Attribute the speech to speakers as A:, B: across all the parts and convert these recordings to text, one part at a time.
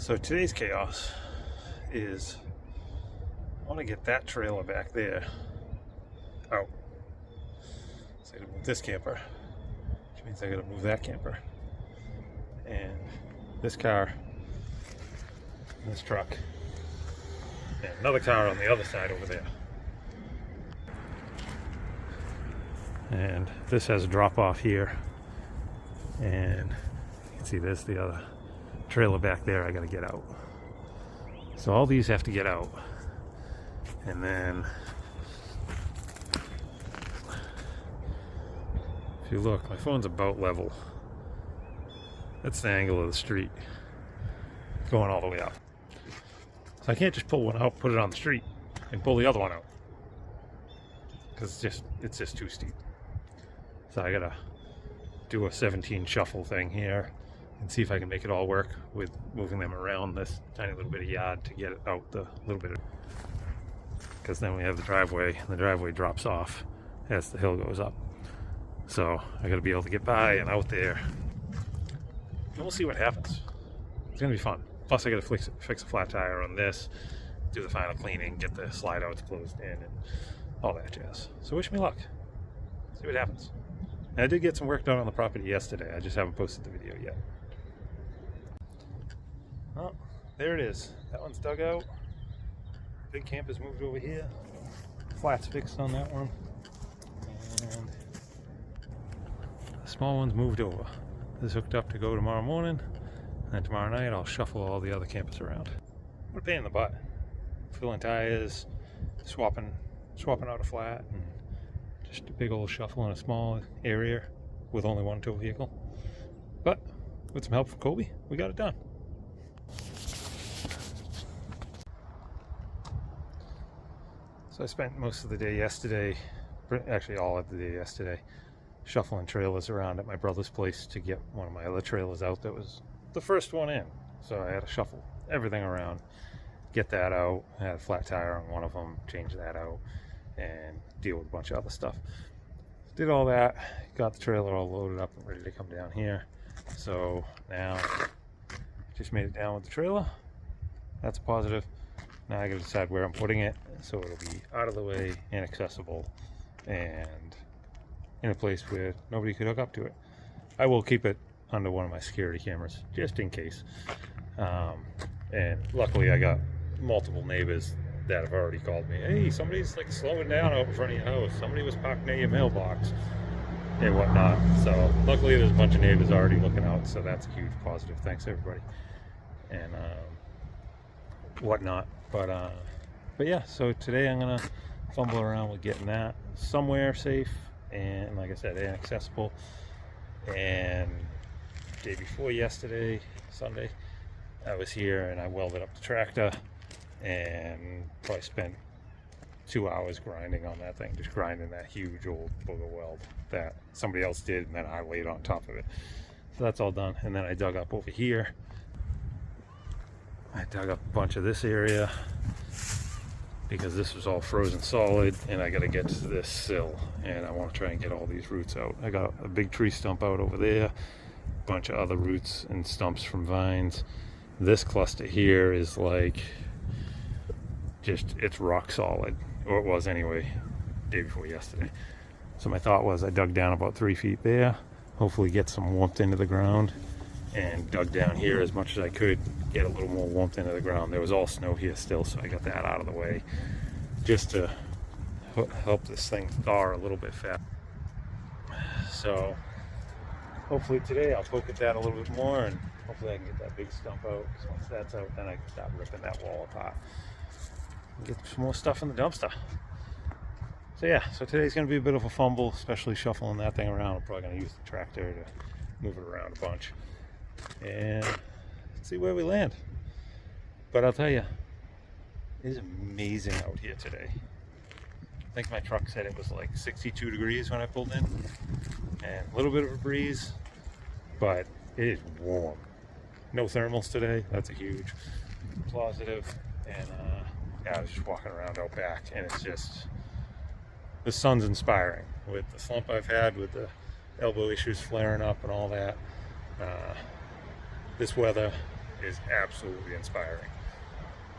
A: So today's chaos is I want to get that trailer back there out. So I gotta move this camper, which means I gotta move that camper. And this car, and this truck, and another car on the other side over there. And this has a drop off here. And you can see this, the other trailer back there I gotta get out. So all these have to get out. And then if you look, my phone's about level. That's the angle of the street going all the way up. So I can't just pull one out, put it on the street, and pull the other one out, because it's just too steep. So I gotta do a 17 shuffle thing here and see if I can make it all work with moving them around this tiny little bit of yard to get it out the little bit of, because then we have the driveway, and the driveway drops off as the hill goes up. So I got to be able to get by and out there, and we'll see what happens. It's gonna be fun. Plus I got to fix a flat tire on this, do the final cleaning, get the slide outs closed in, and all that jazz. So wish me luck. See what happens. And I did get some work done on the property yesterday. I just haven't posted the video yet. Oh, there it is. That one's dug out. Big camp is moved over here. Flat's fixed on that one. And the small one's moved over. This is hooked up to go tomorrow morning. And then tomorrow night I'll shuffle all the other campers around. What a pain in the butt. Filling tires, swapping out a flat, and just a big old shuffle in a small area with only one tow vehicle. But with some help from Colby, we got it done. So I spent most of the day yesterday, actually all of the day yesterday, shuffling trailers around at my brother's place to get one of my other trailers out that was the first one in. So I had to shuffle everything around, get that out. I had a flat tire on one of them, change that out, and deal with a bunch of other stuff. Did all that, got the trailer all loaded up and ready to come down here. So now just made it down with the trailer. That's a positive. Now I gotta decide where I'm putting it so it'll be out of the way and accessible and in a place where nobody could hook up to it. I will keep it under one of my security cameras just in case. And luckily I got multiple neighbors that have already called me. Hey, somebody's like slowing down out in front of your house. Somebody was parked near your mailbox and whatnot. So luckily there's a bunch of neighbors already looking out, so that's a huge positive. Thanks everybody. And whatnot. But yeah, so today I'm gonna fumble around with getting that somewhere safe and, like I said, inaccessible. And day before yesterday, Sunday, I was here and I welded up the tractor and probably spent 2 hours grinding on that thing, just grinding that huge old booger weld that somebody else did and then I laid on top of it. So that's all done. And then I dug up over here. I dug up a bunch of this area because this was all frozen solid, and I got to get to this sill, and I want to try and get all these roots out. I got a big tree stump out over there, a bunch of other roots and stumps from vines. This cluster here is like it's rock solid, or it was anyway, day before yesterday. So my thought was I dug down about 3 feet there, hopefully get some warmth into the ground, and dug down here as much as I could, get a little more warmth into the ground. There was all snow here still, so I got that out of the way just to help this thing thaw a little bit fast. So hopefully today I'll poke at that a little bit more, and hopefully I can get that big stump out, because once that's out, then I can start ripping that wall apart and get some more stuff in the dumpster. So yeah, so today's going to be a bit of a fumble, especially shuffling that thing around. I'm probably going to use the tractor to move it around a bunch and see where we land. But I'll tell you, it is amazing out here today. I think my truck said it was like 62 degrees when I pulled in, and a little bit of a breeze, but it is warm. No thermals today, that's a huge positive. And yeah, I was just walking around out back, and it's just, the sun's inspiring with the slump I've had with the elbow issues flaring up and all that. This weather is absolutely inspiring.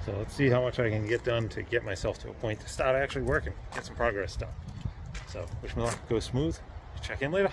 A: So let's see how much I can get done to get myself to a point to start actually working, get some progress done. So wish me luck, go smooth, check in later.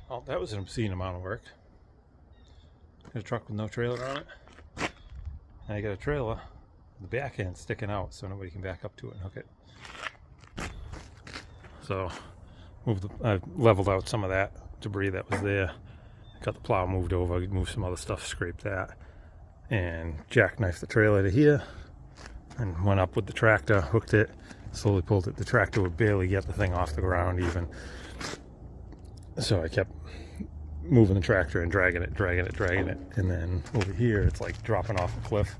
A: Well, that was an obscene amount of work. Got a truck with no trailer on it. And I got a trailer, the back end sticking out so nobody can back up to it and hook it. So I leveled out some of that debris that was there. Got the plow moved over, moved some other stuff, scraped that, and jackknifed the trailer to here and went up with the tractor, hooked it, slowly pulled it. The tractor would barely get the thing off the ground even. So I kept moving the tractor and dragging it. And then over here, it's like dropping off a cliff.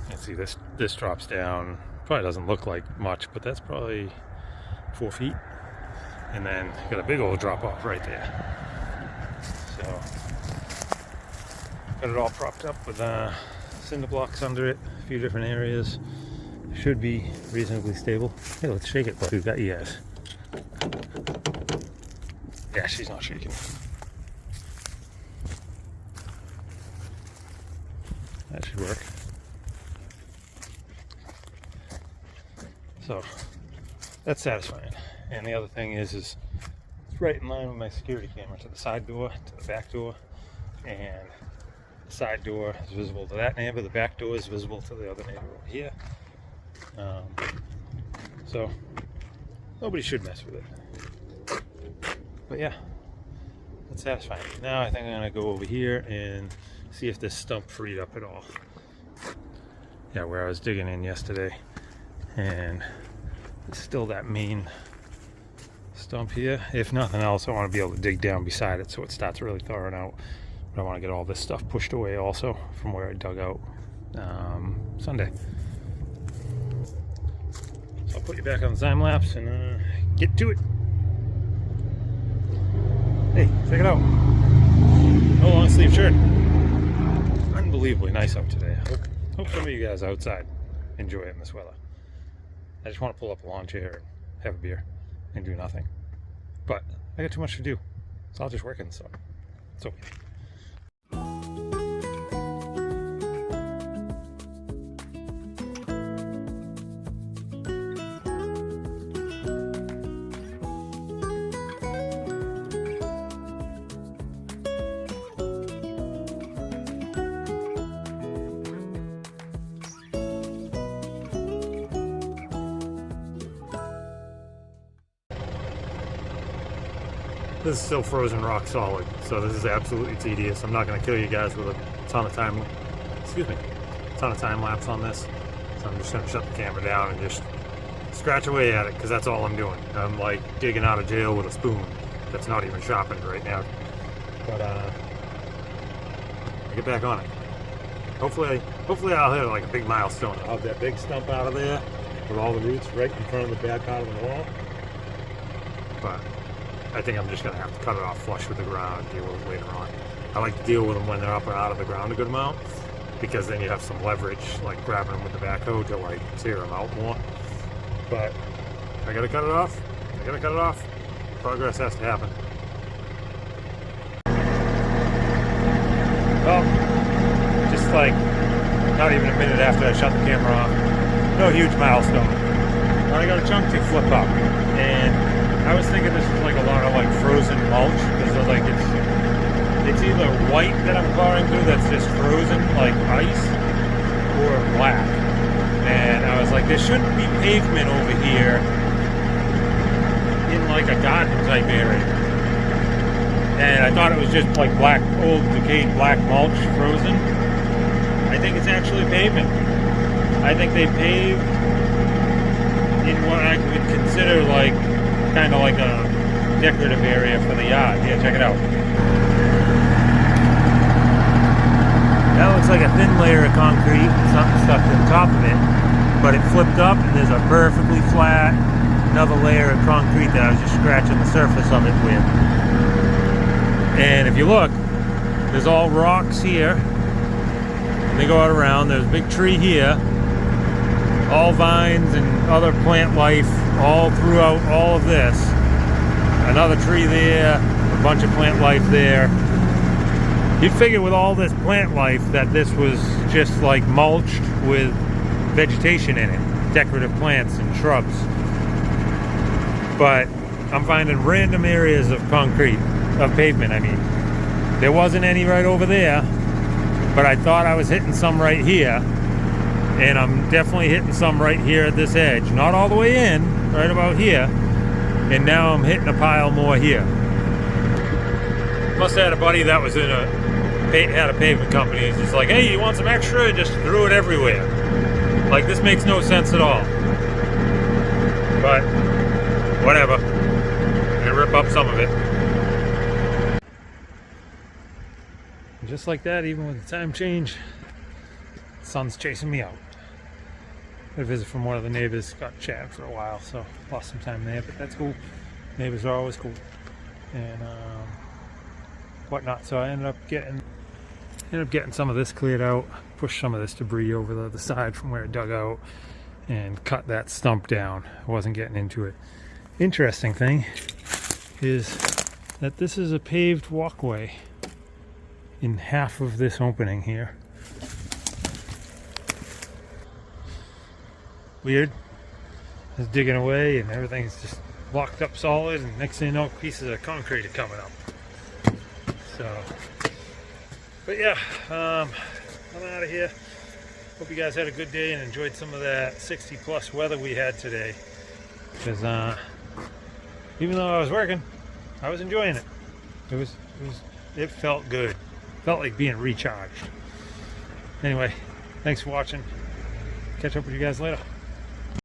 A: And see, this drops down. Probably doesn't look like much, but that's probably 4 feet. And then got a big old drop off right there. So got it all propped up with cinder blocks under it, a few different areas. Should be reasonably stable. Hey, let's shake it, buddy. We've got you guys. Yeah, she's not shaking. That should work. So that's satisfying. And the other thing is it's right in line with my security camera, to the side door, to the back door, and the side door is visible to that neighbor. The back door is visible to the other neighbor over here. So nobody should mess with it. But yeah, that's satisfying. Now I think I'm gonna go over here and see if this stump freed up at all. Yeah, where I was digging in yesterday, and it's still that main stump here. If nothing else, I want to be able to dig down beside it so it starts really thawing out. But I want to get all this stuff pushed away also from where I dug out Sunday. So I'll put you back on the time lapse and get to it. Hey, check it out. No long sleeve shirt. Unbelievably nice out today. Hope some of you guys outside enjoy it in this weather. I just want to pull up a lawn chair and have a beer and do nothing. But I got too much to do, so I'll just work in the sun. It's okay. This is still frozen rock solid, so this is absolutely tedious. I'm not going to kill you guys with a ton of time lapse on this. So I'm just going to shut the camera down and just scratch away at it, because that's all I'm doing. I'm like digging out of jail with a spoon that's not even sharpened right now. But I'll get back on it. Hopefully I'll hit like a big milestone. I'll have that big stump out of there with all the roots right in front of the back part of the wall. But I think I'm just going to have to cut it off flush with the ground and deal with it later on. I like to deal with them when they're up and out of the ground a good amount, because then you have some leverage, like grabbing them with the backhoe to like tear them out more. But I got to cut it off. Progress has to happen. Well, just like not even a minute after I shut the camera off, no huge milestone. I got a chunk to flip up, and I was thinking this is like a lot of like frozen mulch, because like it's either white that I'm clawing through that's just frozen like ice, or black. And I was like, there shouldn't be pavement over here in like a garden type area. And I thought it was just like black, old decayed black mulch frozen. I think it's actually pavement. I think they paved in what I would consider like kind of like a decorative area for the yard. Yeah, check it out. That looks like a thin layer of concrete, something stuck to the top of it, but it flipped up and there's a perfectly flat, another layer of concrete that I was just scratching the surface of it with. And if you look, there's all rocks here, and they go out around. There's a big tree here, all vines and other plant life all throughout all of this. Another tree there, a bunch of plant life there. You'd figure with all this plant life that this was just like mulched with vegetation in it, decorative plants and shrubs. But I'm finding random areas of concrete, of pavement I mean. There wasn't any right over there, but I thought I was hitting some right here. And I'm definitely hitting some right here at this edge. Not all the way in, right about here. And now I'm hitting a pile more here. Must have had a buddy that was in had a pavement company. He's just like, hey, you want some extra? Just threw it everywhere. Like, this makes no sense at all. But, whatever. I'm gonna rip up some of it. And just like that, even with the time change, the sun's chasing me out. A visit from one of the neighbors, got chatting for a while, so lost some time there, but that's cool. Neighbors are always cool, and whatnot. So I ended up getting some of this cleared out, pushed some of this debris over the other side from where it dug out, and cut that stump down. I wasn't getting into it. Interesting thing is that this is a paved walkway in half of this opening here. Weird. I was digging away and everything's just locked up solid, and next thing you know, pieces of concrete are coming up. So But yeah, I'm out of here. Hope you guys had a good day and enjoyed some of that 60 plus weather we had today. Because even though I was working, I was enjoying it. It felt good. Felt like being recharged. Anyway, thanks for watching. Catch up with you guys later.